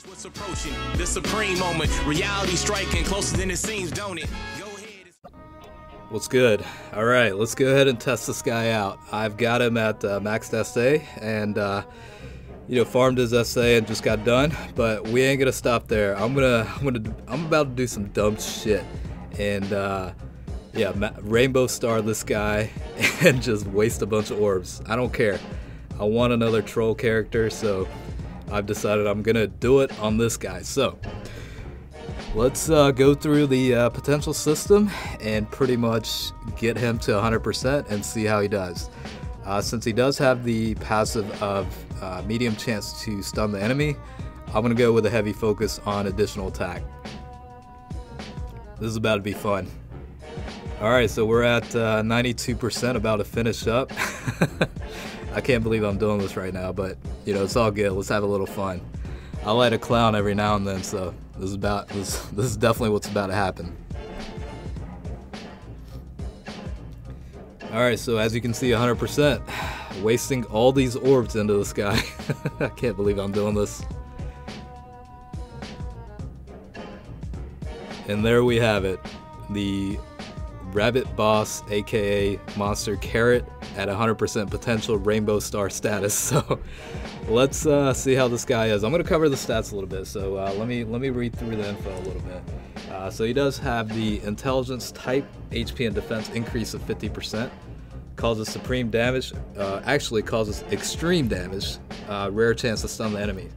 What's approaching the supreme moment, reality striking closer than it seems, don't it? Go ahead. What's good? Alright, let's go ahead and test this guy out. I've got him at maxed SA and farmed his SA and just got done, but we ain't gonna stop there. I'm about to do some dumb shit and rainbow star this guy and just waste a bunch of orbs. I don't care. I want another troll character, so I've decided I'm gonna do it on this guy. So let's go through the potential system and pretty much get him to 100% and see how he does. Since he does have the passive of medium chance to stun the enemy, I'm gonna go with a heavy focus on additional attack. This is about to be fun. Alright, so we're at 92%, about to finish up. I can't believe I'm doing this right now, but it's all good. Let's have a little fun. I like a clown every now and then, so this is definitely what's about to happen. Alright, so as you can see, 100%. Wasting all these orbs into this guy. I can't believe I'm doing this. And there we have it. The Rabbit Boss, aka Monster Carrot, at 100% potential rainbow star status. So let's see how this guy is. I'm going to cover the stats a little bit, so let me read through the info a little bit. So he does have the intelligence type, HP and defense increase of 50%, causes supreme damage, actually causes extreme damage, rare chance to stun the enemy.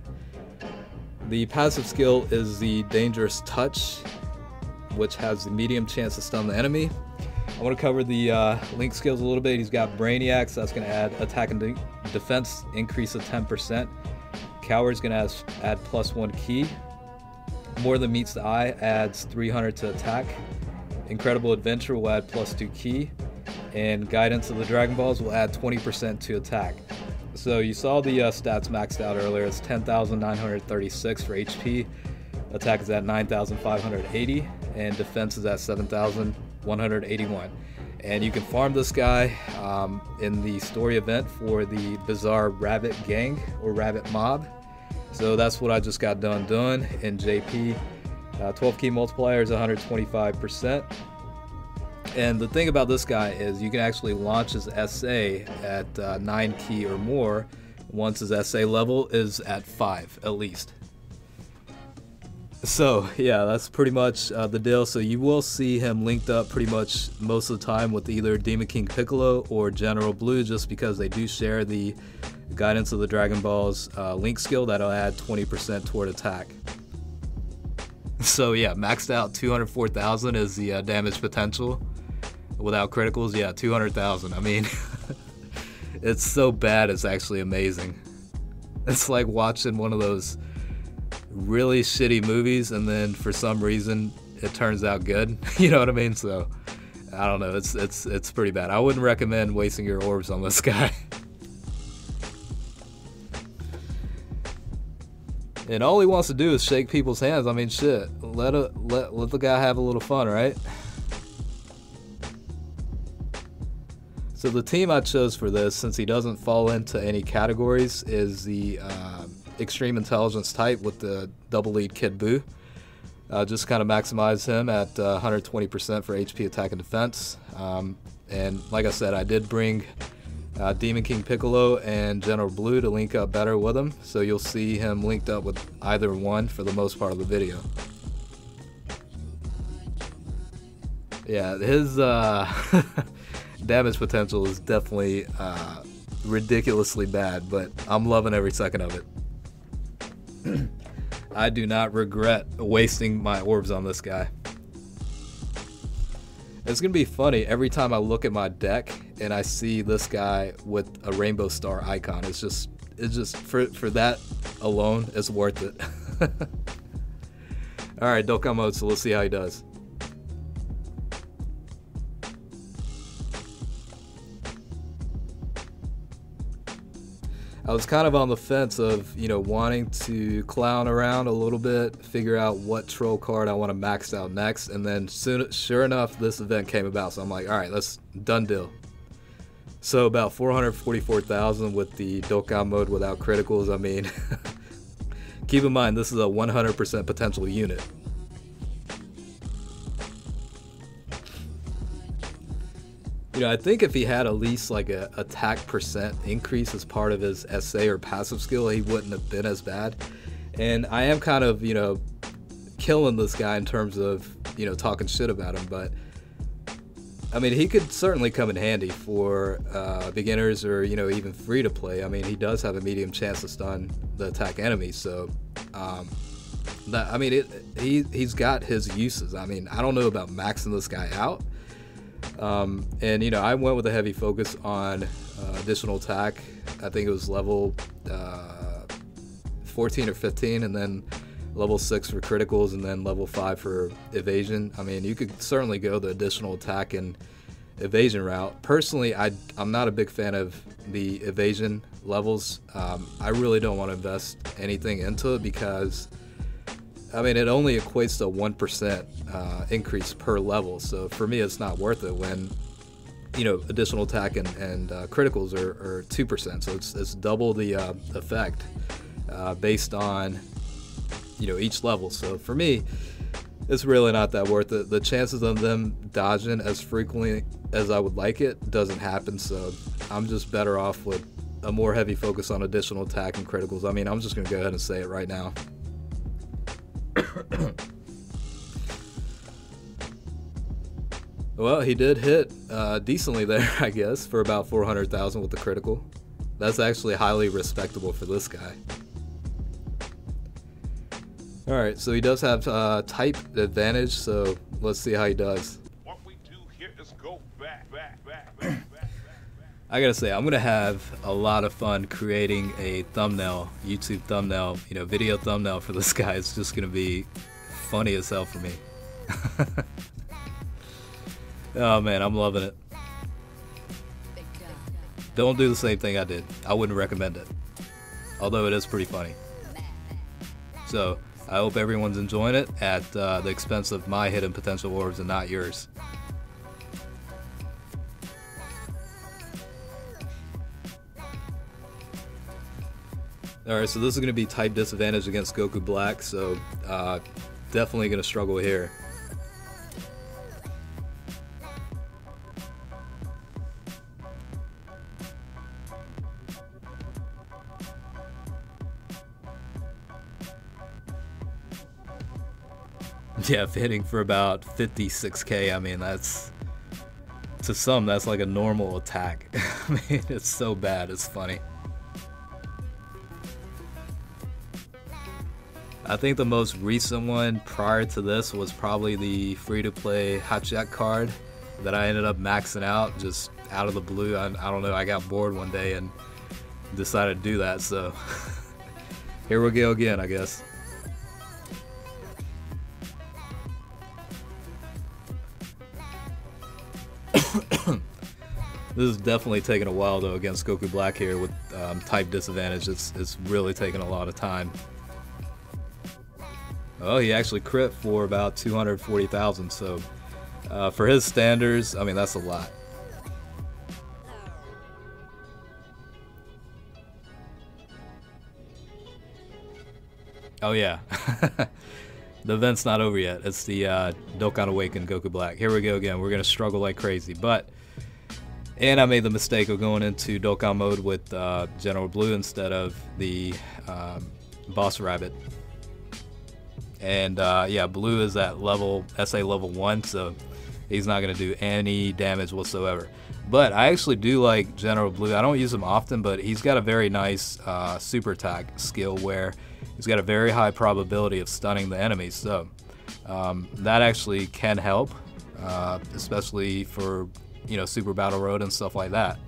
The passive skill is the dangerous touch, which has the medium chance to stun the enemy. I want to cover the link skills a little bit. He's got Brainiac, so that's going to add attack and defense increase of 10%. Coward's going to add +1 key. More Than Meets the Eye adds 300 to attack. Incredible Adventure will add +2 key. And Guidance of the Dragon Balls will add 20% to attack. So you saw the stats maxed out earlier. It's 10,936 for HP. Attack is at 9,580. And defense is at 7,181. And you can farm this guy in the story event for the Bizarre Rabbit Gang or Rabbit Mob. So that's what I just got done doing in JP. 12 key multiplier is 125%. And the thing about this guy is you can actually launch his SA at 9 key or more once his SA level is at 5 at least. So yeah, that's pretty much the deal. So you will see him linked up pretty much most of the time with either Demon King Piccolo or General Blue, just because they do share the Guidance of the Dragon Balls link skill that'll add 20% toward attack. So yeah, maxed out 204,000 is the damage potential. Without criticals, yeah, 200,000. I mean, it's so bad it's actually amazing. It's like watching one of those really shitty movies and then for some reason it turns out good. You know what I mean? So I don't know, it's pretty bad. I wouldn't recommend wasting your orbs on this guy. And all he wants to do is shake people's hands. I mean, shit, let the guy have a little fun, right? So the team I chose for this, since he doesn't fall into any categories, is the Extreme Intelligence type with the double lead Kid Buu. Just kind of maximize him at 120% for HP, attack, and defense. And like I said, I did bring Demon King Piccolo and General Blue to link up better with him, so you'll see him linked up with either one for the most part of the video. Yeah, his damage potential is definitely ridiculously bad, but I'm loving every second of it. I do not regret wasting my orbs on this guy. It's gonna be funny every time I look at my deck and I see this guy with a rainbow star icon. It's just for that alone, it's worth it. All right, Dokkan mode. So let's see how he does. I was kind of on the fence of, wanting to clown around a little bit, figure out what troll card I want to max out next, and then sure enough, this event came about, so I'm like, all right, let's done deal. So about 444,000 with the Dokkan mode without criticals. I mean, keep in mind this is a 100% potential unit. You know, I think if he had at least like a attack percent increase as part of his SA or passive skill, he wouldn't have been as bad. And I am kind of, you know, killing this guy in terms of, you know, talking shit about him, but I mean, he could certainly come in handy for beginners or, you know, even free to play. I mean, he does have a medium chance to stun the attack enemy, so that, I mean, he's got his uses. I mean, I don't know about maxing this guy out. And you know, I went with a heavy focus on additional attack. I think it was level 14 or 15, and then level 6 for criticals, and then level 5 for evasion. I mean, you could certainly go the additional attack and evasion route. Personally, I'm not a big fan of the evasion levels. I really don't want to invest anything into it because, I mean, it only equates to 1% increase per level. So for me, it's not worth it when, you know, additional attack and criticals are 2%. So it's double the effect based on, you know, each level. So for me, it's really not that worth it. The chances of them dodging as frequently as I would like it doesn't happen. So I'm just better off with a more heavy focus on additional attack and criticals. I mean, I'm just going to go ahead and say it right now. Well, he did hit decently there, I guess, for about 400,000 with the critical. That's actually highly respectable for this guy. Alright, so he does have type advantage, so let's see how he does. What we do here is go back. I gotta say, I'm gonna have a lot of fun creating a thumbnail, YouTube thumbnail, you know, video thumbnail for this guy. It's just gonna be funny as hell for me. Oh man, I'm loving it. Don't do the same thing I did. I wouldn't recommend it. Although it is pretty funny. So, I hope everyone's enjoying it at the expense of my hidden potential orbs and not yours. Alright, so this is going to be type disadvantage against Goku Black, so definitely going to struggle here. Yeah, hitting for about 56k, I mean, that's, to some, that's like a normal attack. I mean, it's so bad, it's funny. I think the most recent one prior to this was probably the free-to-play Hot Jack card that I ended up maxing out just out of the blue. I don't know, I got bored one day and decided to do that, so here we go again, I guess. This is definitely taking a while though against Goku Black here with type disadvantage. It's really taking a lot of time. Oh, he actually crit for about 240,000, so for his standards, I mean, that's a lot. Oh yeah, the event's not over yet. It's the Dokkan Awakened Goku Black. Here we go again. We're gonna struggle like crazy, and I made the mistake of going into Dokkan mode with General Blue instead of the Boss Rabbit. And yeah, Blue is at level SA level 1, so he's not going to do any damage whatsoever. But I actually do like General Blue. I don't use him often, but he's got a very nice super attack skill where he's got a very high probability of stunning the enemies. So that actually can help, especially for, you know, Super Battle Road and stuff like that.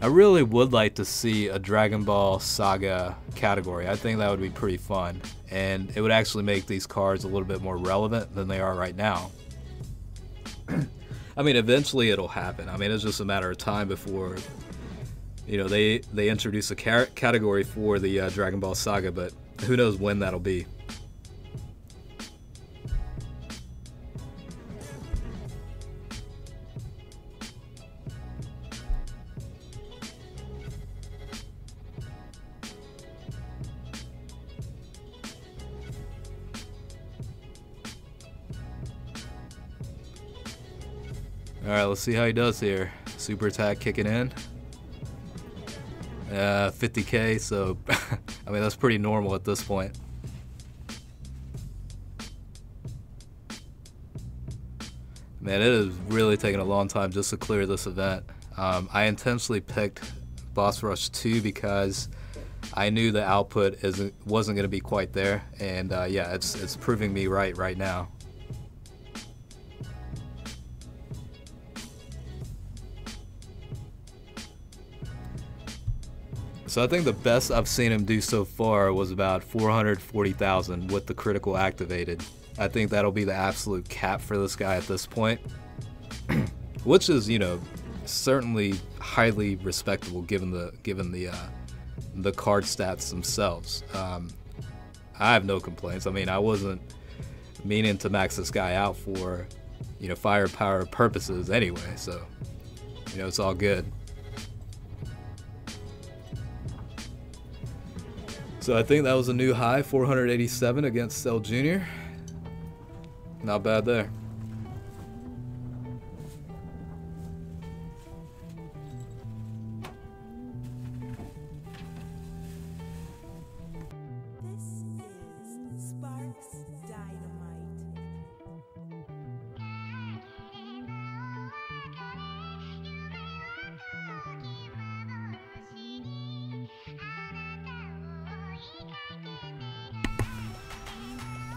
I really would like to see a Dragon Ball Saga category. I think that would be pretty fun, and it would actually make these cards a little bit more relevant than they are right now. I mean, eventually it'll happen. I mean, it's just a matter of time before, you know, they introduce a category for the Dragon Ball Saga, but who knows when that'll be. Alright, let's see how he does here. Super attack kicking in. 50k, so I mean that's pretty normal at this point. Man, it is really taking a long time just to clear this event. I intentionally picked Boss Rush 2 because I knew the output wasn't going to be quite there, and yeah, it's proving me right now. So I think the best I've seen him do so far was about 440,000 with the critical activated. I think that'll be the absolute cap for this guy at this point, which is, you know, certainly highly respectable given the card stats themselves. I have no complaints. I mean, I wasn't meaning to max this guy out for, you know, firepower purposes anyway, so, you know, it's all good. So I think that was a new high, 487 against Cell Jr. Not bad there.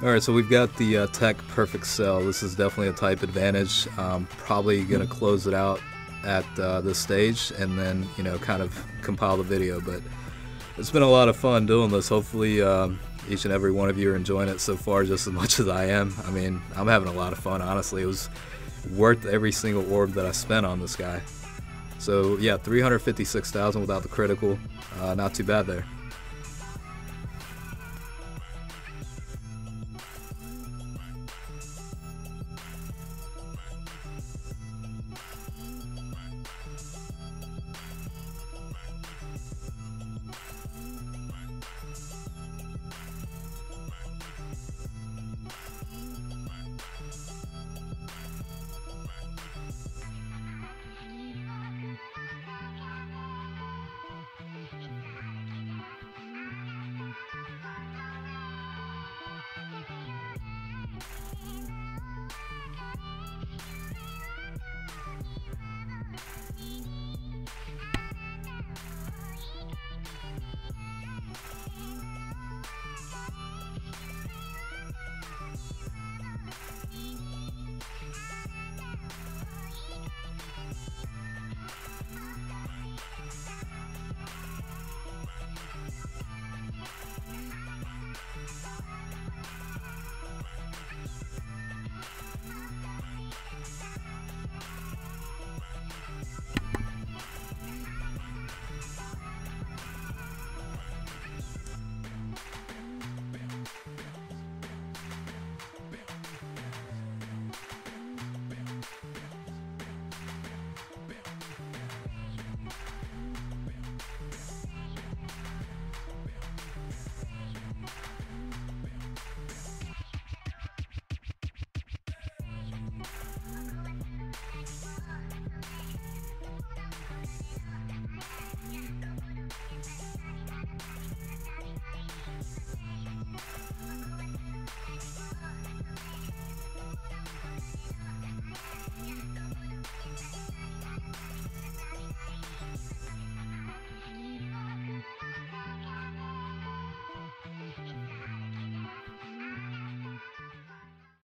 Alright, so we've got the Tech Perfect Cell. This is definitely a type advantage. Probably going to close it out at this stage and then, you know, kind of compile the video. But it's been a lot of fun doing this. Hopefully each and every one of you are enjoying it so far just as much as I am. I mean, I'm having a lot of fun, honestly. It was worth every single orb that I spent on this guy. So yeah, 356,000 without the critical. Not too bad there.